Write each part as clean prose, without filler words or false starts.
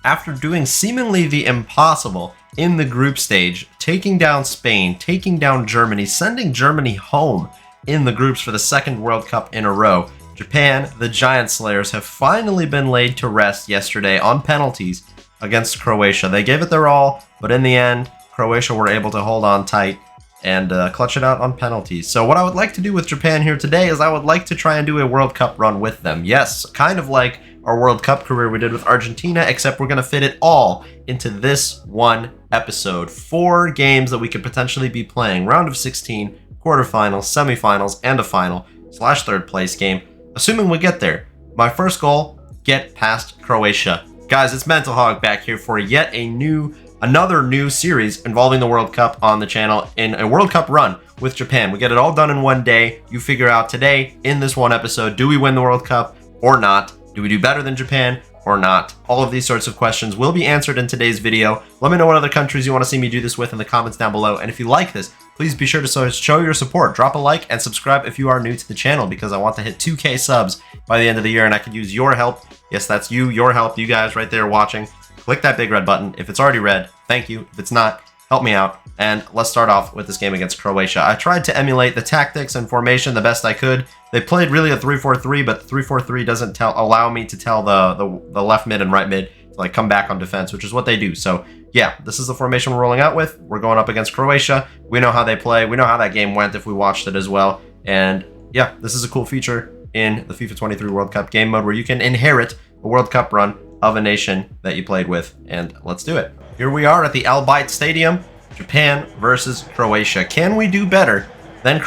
after doing seemingly the impossible in the group stage, taking down Spain, taking down Germany, sending Germany home in the groups for the second World Cup in a row, Japan, the Giant Slayers, have finally been laid to rest yesterday on penalties against Croatia. They gave it their all, but in the end, Croatia were able to hold on tight and clutch it out on penalties. So what I would like to do with Japan here today is I would like to try and do a World Cup run with them. Yes, kind of like our World Cup career we did with Argentina, except we're going to fit it all into this one episode. 4 games that we could potentially be playing. Round of 16, quarterfinals, semifinals, and a final / third place game, assuming we get there. My first goal, get past Croatia. Guys, it's Mental Hog back here for yet another new series involving the World Cup on the channel in a World Cup run with Japan. We get it all done in one day. You figure out today in this one episode, do we win the World Cup or not? Do we do better than Japan or not? All of these sorts of questions will be answered in today's video. Let me know what other countries you want to see me do this with in the comments down below. And if you like this, please be sure to show your support. Drop a like and subscribe if you are new to the channel, because I want to hit 2K subs by the end of the year and I could use your help. Yes, that's you, your help, you guys right there watching. Click that big red button. If it's already red, thank you. If it's not, help me out. And let's start off with this game against Croatia. I tried to emulate the tactics and formation the best I could. They played really a 3-4-3, but 3-4-3 doesn't allow me to tell the left mid and right mid to like come back on defense, which is what they do. So yeah, this is the formation we're rolling out with. We're going up against Croatia. We know how they play. We know how that game went if we watched it as well. And yeah, this is a cool feature in the FIFA 23 World Cup game mode where you can inherit a World Cup run of a nation that you played with, and let's do it. Here we are at the Al Bayt Stadium, Japan versus Croatia. Can we do better than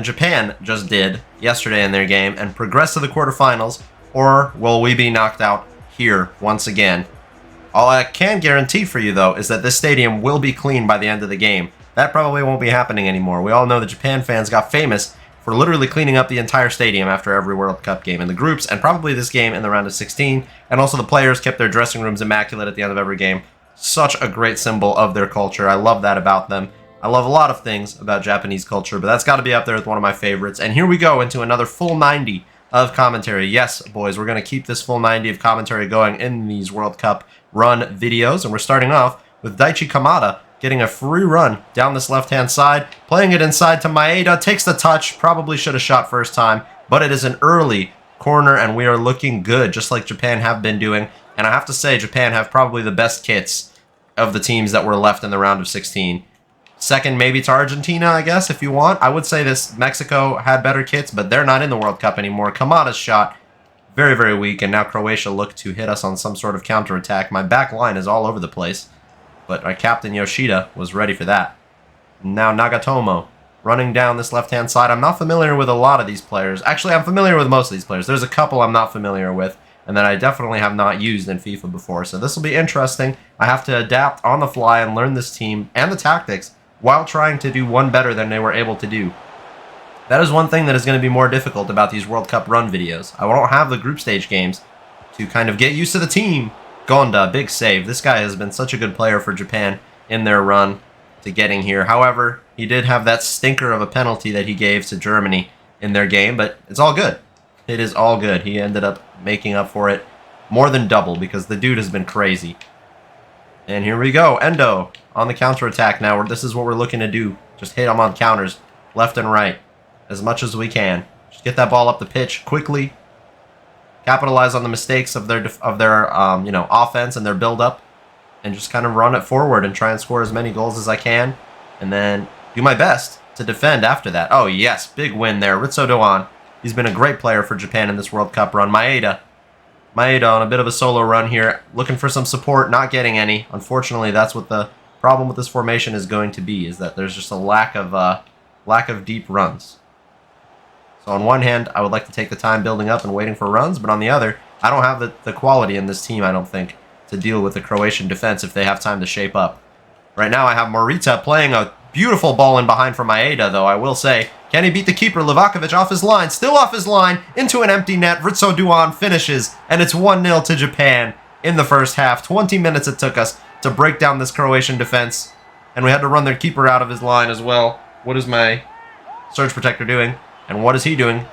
Japan just did yesterday in their game and progress to the quarterfinals, or will we be knocked out here once again? All I can guarantee for you though is that this stadium will be clean by the end of the game. That probably won't be happening anymore. We all know the Japan fans got famous for literally cleaning up the entire stadium after every World Cup game in the groups, and probably this game in the round of 16. And also the players kept their dressing rooms immaculate at the end of every game. Such a great symbol of their culture. I love that about them. I love a lot of things about Japanese culture, but that's got to be up there with one of my favorites. And here we go into another full 90 of commentary. Yes, boys, we're going to keep this full 90 of commentary going in these World Cup run videos. And we're starting off with Daichi Kamada getting a free run down this left-hand side, playing it inside to Maeda, takes the touch, probably should have shot first time, but it is an early corner, and we are looking good, just like Japan have been doing. And I have to say, Japan have probably the best kits of the teams that were left in the round of 16. Second, maybe to Argentina, I guess, if you want. I would say this Mexico had better kits, but they're not in the World Cup anymore. Kamada's shot, very, very weak, and now Croatia look to hit us on some sort of counterattack. My back line is all over the place, but our captain Yoshida was ready for that. Now Nagatomo running down this left-hand side. I'm not familiar with a lot of these players. Actually, I'm familiar with most of these players. There's a couple I'm not familiar with, and that I definitely have not used in FIFA before. So this will be interesting. I have to adapt on the fly and learn this team and the tactics while trying to do one better than they were able to do. That is one thing that is going to be more difficult about these World Cup run videos. I won't have the group stage games to kind of get used to the team. Gonda, big save. This guy has been such a good player for Japan in their run to getting here. However, he did have that stinker of a penalty that he gave to Germany in their game, but it's all good. It is all good. He ended up making up for it more than double because the dude has been crazy. And here we go. Endo on the counterattack now. This is what we're looking to do. Just hit him on counters left and right as much as we can. Just get that ball up the pitch quickly. Capitalize on the mistakes of their offense and their build-up, and just kind of run it forward and try and score as many goals as I can, and then do my best to defend after that. Oh yes, big win there. Ritsu Doan, he's been a great player for Japan in this World Cup run. Maeda on a bit of a solo run here, looking for some support, not getting any. Unfortunately, that's what the problem with this formation is going to be, is that there's just a lack of deep runs. So on one hand, I would like to take the time building up and waiting for runs, but on the other, I don't have the quality in this team, I don't think, to deal with the Croatian defense if they have time to shape up. Right now, I have Morita playing a beautiful ball in behind for Maeda, though, I will say. Can he beat the keeper? Livakovic off his line, still off his line, into an empty net. Ritsu Doan finishes, and it's 1-0 to Japan in the first half. 20 minutes it took us to break down this Croatian defense, and we had to run their keeper out of his line as well. What is my surge protector doing? And what is he doing?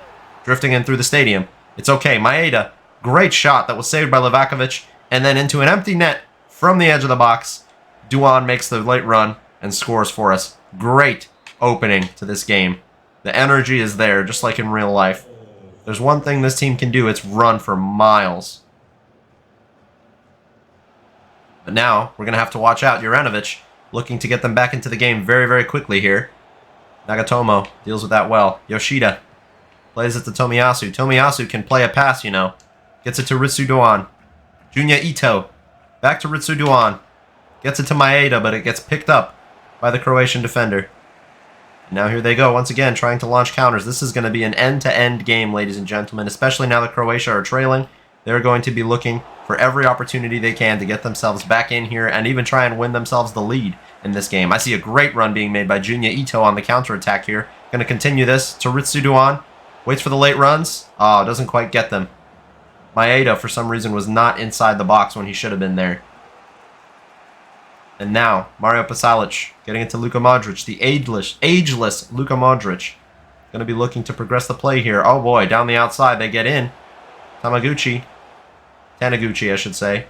Drifting in through the stadium. It's okay. Maeda, great shot that was saved by Livakovic. and then into an empty net from the edge of the box. Duan makes the late run and scores for us. Great opening to this game. The energy is there, just like in real life. There's one thing this team can do, it's run for miles. But now, we're going to have to watch out. Juranovic looking to get them back into the game very, very quickly here. Nagatomo deals with that well. Yoshida plays it to Tomiyasu. Tomiyasu can play a pass, you know. Gets it to Ritsu Duan. Junya Ito. Back to Ritsu Duan. Gets it to Maeda, but it gets picked up by the Croatian defender. And now here they go, once again, trying to launch counters. This is going to be an end-to-end game, ladies and gentlemen, especially now that Croatia are trailing. They're going to be looking for every opportunity they can to get themselves back in here and even try and win themselves the lead in this game. I see a great run being made by Junya Ito on the counterattack here. Going to continue this to Ritsu Duan. Waits for the late runs. Oh, doesn't quite get them. Maeda, for some reason, was not inside the box when he should have been there. And now, Mario Pasalic getting it to Luka Modric, the ageless Luka Modric. Going to be looking to progress the play here. Oh boy, down the outside they get in. Taniguchi, I should say.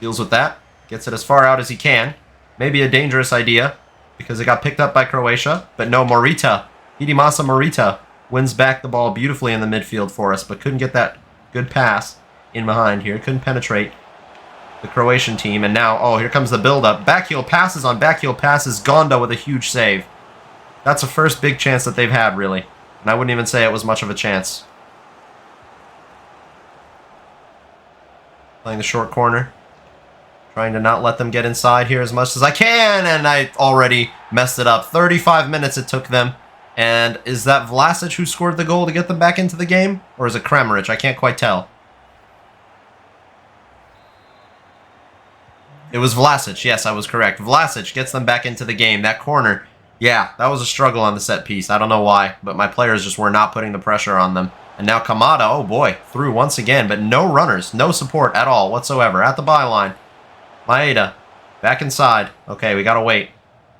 Deals with that. Gets it as far out as he can. Maybe a dangerous idea because it got picked up by Croatia. But no, Morita, Hidemasa Morita, wins back the ball beautifully in the midfield for us, but couldn't get that good pass in behind here. Couldn't penetrate the Croatian team. And now, oh, here comes the build-up. Backheel passes on backheel passes. Gonda with a huge save. That's the first big chance that they've had, really. And I wouldn't even say it was much of a chance. Playing the short corner. Trying to not let them get inside here as much as I can. And I already messed it up. 35 minutes it took them. And is that Vlasic who scored the goal to get them back into the game? Or is it Kramaric? I can't quite tell. It was Vlasic. Yes, I was correct. Vlasic gets them back into the game. That corner, yeah, that was a struggle on the set piece. I don't know why, but my players just were not putting the pressure on them. And now Kamada, oh boy, through once again, but no runners, no support at all whatsoever at the byline. Maeda, back inside. Okay, we gotta wait.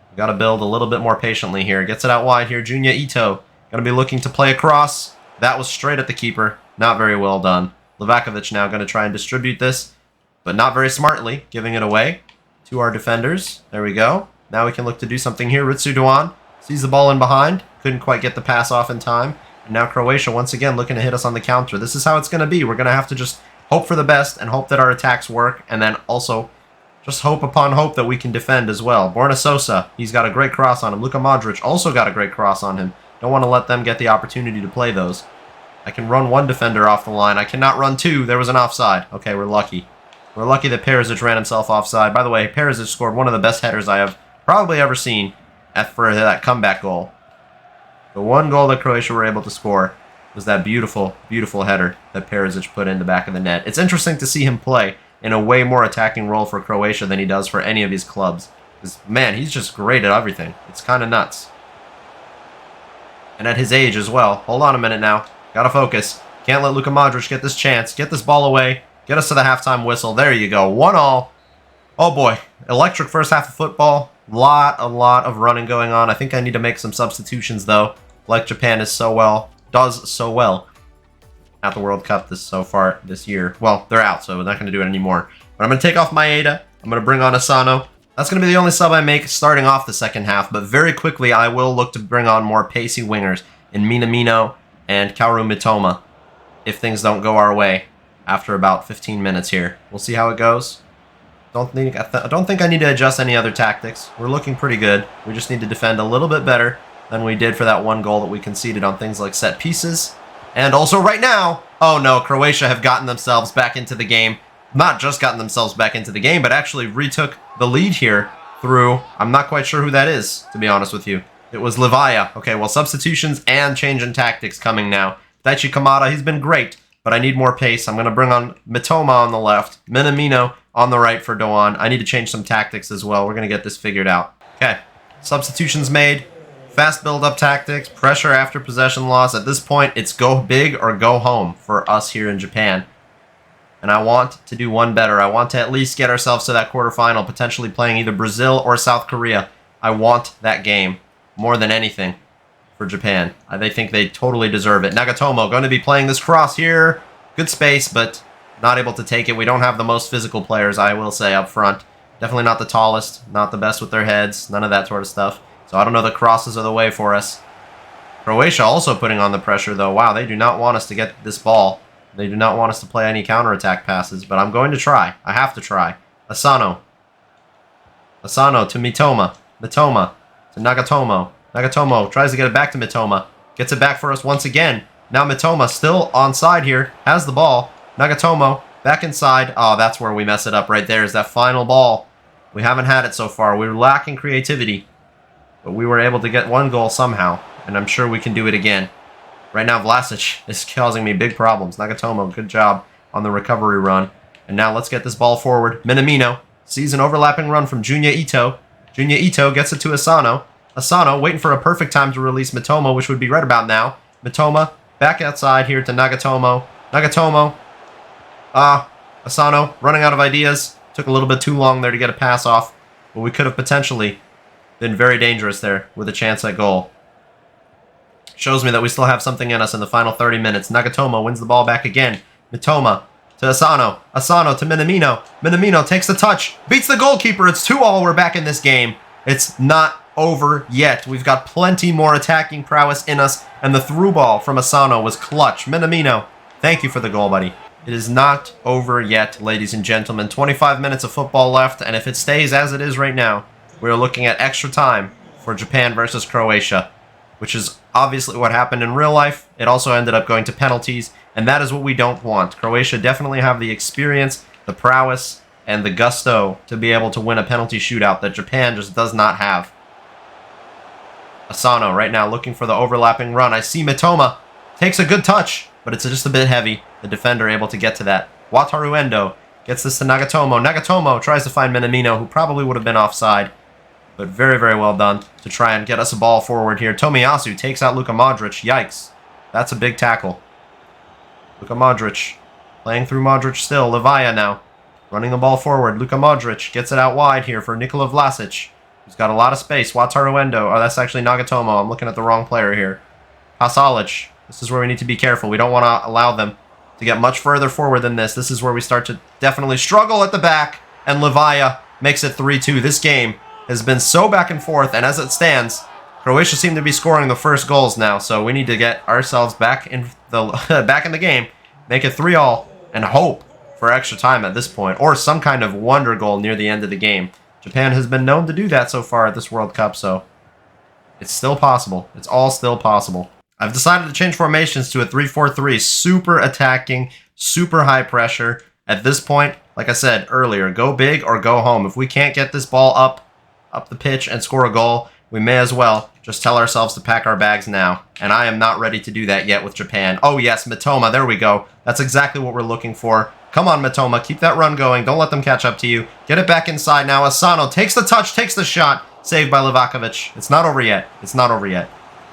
We gotta build a little bit more patiently here. Gets it out wide here. Junya Ito, gonna be looking to play across. That was straight at the keeper. Not very well done. Livakovic now gonna try and distribute this, but not very smartly, giving it away to our defenders. There we go. Now we can look to do something here. Ritsu Duan sees the ball in behind. Couldn't quite get the pass off in time. And now Croatia once again looking to hit us on the counter. This is how it's going to be. We're going to have to just hope for the best and hope that our attacks work. And then also just hope upon hope that we can defend as well. Borna Sosa, he's got a great cross on him. Luka Modric also got a great cross on him. Don't want to let them get the opportunity to play those. I can run one defender off the line. I cannot run two. There was an offside. Okay, we're lucky. We're lucky that Perisic ran himself offside. By the way, Perisic scored one of the best headers I have probably ever seen for that comeback goal. The one goal that Croatia were able to score was that beautiful, beautiful header that Perisic put in the back of the net. It's interesting to see him play in a way more attacking role for Croatia than he does for any of his clubs. Because, man, he's just great at everything. It's kind of nuts. And at his age as well. Hold on a minute now. Gotta focus. Can't let Luka Modric get this chance. Get this ball away. Get us to the halftime whistle. There you go. 1-1. Oh boy. Electric first half of football. A lot of running going on. I think I need to make some substitutions though. Like Japan does so well at the World Cup so far this year. Well, they're out, so we're not going to do it anymore. But I'm going to take off Maeda. I'm going to bring on Asano. That's going to be the only sub I make starting off the second half. But very quickly, I will look to bring on more pacey wingers in Minamino and Kaoru Mitoma if things don't go our way after about 15 minutes here. We'll see how it goes. I don't think I need to adjust any other tactics. We're looking pretty good. We just need to defend a little bit better than we did for that one goal that we conceded on things like set pieces. And also right now, oh no, Croatia have gotten themselves back into the game. Not just gotten themselves back into the game, but actually retook the lead here through, I'm not quite sure who that is, to be honest with you. It was Livaya. Okay, well, substitutions and change in tactics coming now. Daichi Kamada, he's been great, but I need more pace. I'm going to bring on Mitoma on the left, Minamino on the right for Doan. I need to change some tactics as well. We're going to get this figured out. Okay, substitutions made. Fast build-up tactics, pressure after possession loss. At this point, it's go big or go home for us here in Japan. And I want to do one better. I want to at least get ourselves to that quarterfinal, potentially playing either Brazil or South Korea. I want that game more than anything for Japan. They think they totally deserve it. Nagatomo going to be playing this cross here. Good space, but not able to take it. We don't have the most physical players, I will say, up front. Definitely not the tallest, not the best with their heads, none of that sort of stuff. So I don't know the crosses are the way for us. Croatia also putting on the pressure, though. Wow, they do not want us to get this ball. They do not want us to play any counterattack passes, but I'm going to try. I have to try. Asano. Asano to Mitoma. Mitoma to Nagatomo. Nagatomo tries to get it back to Mitoma. Gets it back for us once again. Now Mitoma still onside here. Has the ball. Nagatomo back inside. Oh, that's where we mess it up right there, is that final ball. We haven't had it so far. We're lacking creativity. But we were able to get one goal somehow. And I'm sure we can do it again. Right now, Vlasic is causing me big problems. Nagatomo, good job on the recovery run. And now let's get this ball forward. Minamino sees an overlapping run from Junya Ito. Junya Ito gets it to Asano. Asano waiting for a perfect time to release Mitoma, which would be right about now. Mitoma back outside here to Nagatomo. Nagatomo. Asano running out of ideas. Took a little bit too long there to get a pass off. But we could have potentially been very dangerous there with a chance at goal. Shows me that we still have something in us in the final 30 minutes. Nagatomo wins the ball back again. Mitoma to Asano. Asano to Minamino. Minamino takes the touch. Beats the goalkeeper. It's 2-2. We're back in this game. It's not over yet. We've got plenty more attacking prowess in us. And the through ball from Asano was clutch. Minamino, thank you for the goal, buddy. It is not over yet, ladies and gentlemen. 25 minutes of football left. And if it stays as it is right now, we're looking at extra time for Japan versus Croatia, which is obviously what happened in real life. It also ended up going to penalties, and that is what we don't want. Croatia definitely have the experience, the prowess, and the gusto to be able to win a penalty shootout that Japan just does not have. Asano right now looking for the overlapping run. I see Mitoma takes a good touch, but it's just a bit heavy. The defender able to get to that. Wataru Endo gets this to Nagatomo. Nagatomo tries to find Minamino, who probably would have been offside. But very, very well done to try and get us a ball forward here. Tomiyasu takes out Luka Modric. Yikes. That's a big tackle. Luka Modric playing through Modric still. Levaya now running the ball forward. Luka Modric gets it out wide here for Nikola Vlasic. He's got a lot of space. Wataru Endo. Oh, that's actually Nagatomo. I'm looking at the wrong player here. Pasalic. This is where we need to be careful. We don't want to allow them to get much further forward than this. This is where we start to definitely struggle at the back. And Levaya makes it 3-2. This game has been so back and forth, and as it stands, Croatia seem to be scoring the first goals now, so we need to get ourselves back in the game, make it 3-3, and hope for extra time at this point, or some kind of wonder goal near the end of the game. Japan has been known to do that so far at this World Cup, so it's still possible. It's all still possible. I've decided to change formations to a 3-4-3, super attacking, super high pressure. At this point, like I said earlier, go big or go home. If we can't get this ball up the pitch and score a goal, we may as well just tell ourselves to pack our bags now. And I am not ready to do that yet with Japan. Oh yes, Mitoma, there we go. That's exactly what we're looking for. Come on, Mitoma, keep that run going. Don't let them catch up to you. Get it back inside now. Asano takes the touch, takes the shot. Saved by Livakovic. It's not over yet. It's not over yet.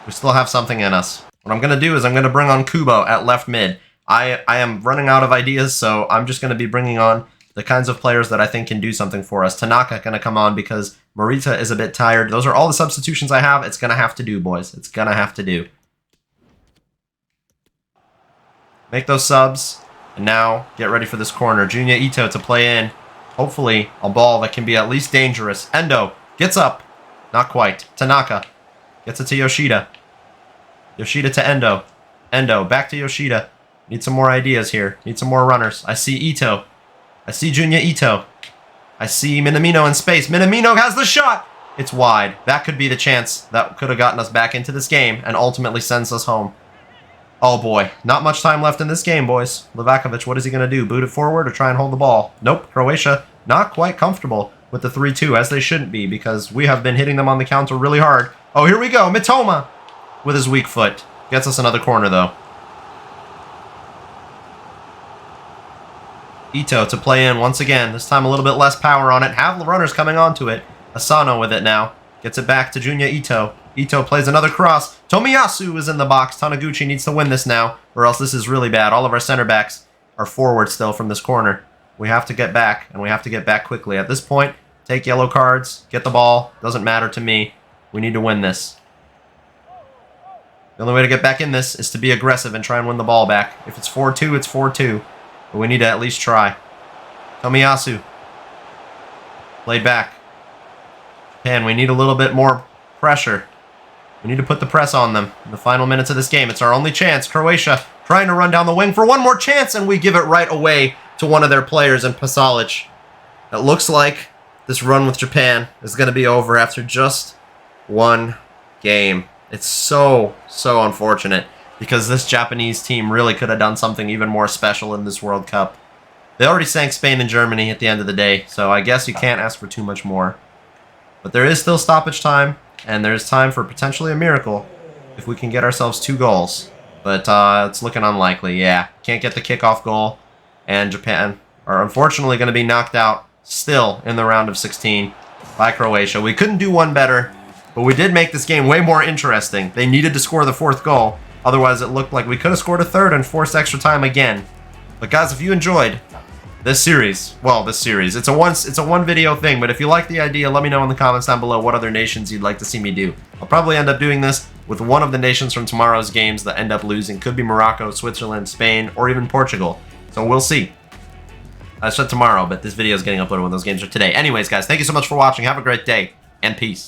We still have something in us. What I'm going to do is I'm going to bring on Kubo at left mid. I am running out of ideas, so I'm just going to be bringing on the kinds of players that I think can do something for us. Tanaka going to come on because Morita is a bit tired. Those are all the substitutions I have. It's going to have to do, boys. It's going to have to do. Make those subs. And now, get ready for this corner. Junya Ito to play in. Hopefully, a ball that can be at least dangerous. Endo gets up. Not quite. Tanaka gets it to Yoshida. Yoshida to Endo. Endo back to Yoshida. Need some more ideas here. Need some more runners. I see Ito. I see Junya Ito. I see Minamino in space. Minamino has the shot! It's wide. That could be the chance that could have gotten us back into this game and ultimately sends us home. Oh boy. Not much time left in this game, boys. Livakovic, what is he going to do? Boot it forward or try and hold the ball? Nope. Croatia not quite comfortable with the 3-2, as they shouldn't be, because we have been hitting them on the counter really hard. Oh, here we go. Mitoma with his weak foot. Gets us another corner, though. Ito to play in once again. This time a little bit less power on it. Have the runners coming onto it. Asano with it now. Gets it back to Junya Ito. Ito plays another cross. Tomiyasu is in the box. Taniguchi needs to win this now, or else this is really bad. All of our center backs are forward still from this corner. We have to get back, and we have to get back quickly. At this point, take yellow cards, get the ball. Doesn't matter to me. We need to win this. The only way to get back in this is to be aggressive and try and win the ball back. If it's 4-2, it's 4-2. But we need to at least try. Tomiyasu. Laid back. Japan, we need a little bit more pressure. We need to put the press on them in the final minutes of this game. It's our only chance. Croatia trying to run down the wing for one more chance, and we give it right away to one of their players in Pasalic. It looks like this run with Japan is going to be over after just one game. It's so unfortunate because this Japanese team really could have done something even more special in this World Cup. They already sank Spain and Germany at the end of the day, so I guess you can't ask for too much more. But there is still stoppage time, and there's time for potentially a miracle if we can get ourselves 2 goals. But it's looking unlikely, yeah. Can't get the kickoff goal, and Japan are unfortunately going to be knocked out still in the round of 16 by Croatia. We couldn't do one better, but we did make this game way more interesting. They needed to score the 4th goal, otherwise it looked like we could have scored a 3rd and forced extra time again. But guys, if you enjoyed this series, it's a one video thing, but if you like the idea, let me know in the comments down below what other nations you'd like to see me do. I'll probably end up doing this with one of the nations from tomorrow's games that end up losing. Could be Morocco, Switzerland, Spain, or even Portugal. So we'll see. I said tomorrow, but this video is getting uploaded when those games are today. Anyways, guys, thank you so much for watching. Have a great day, and peace.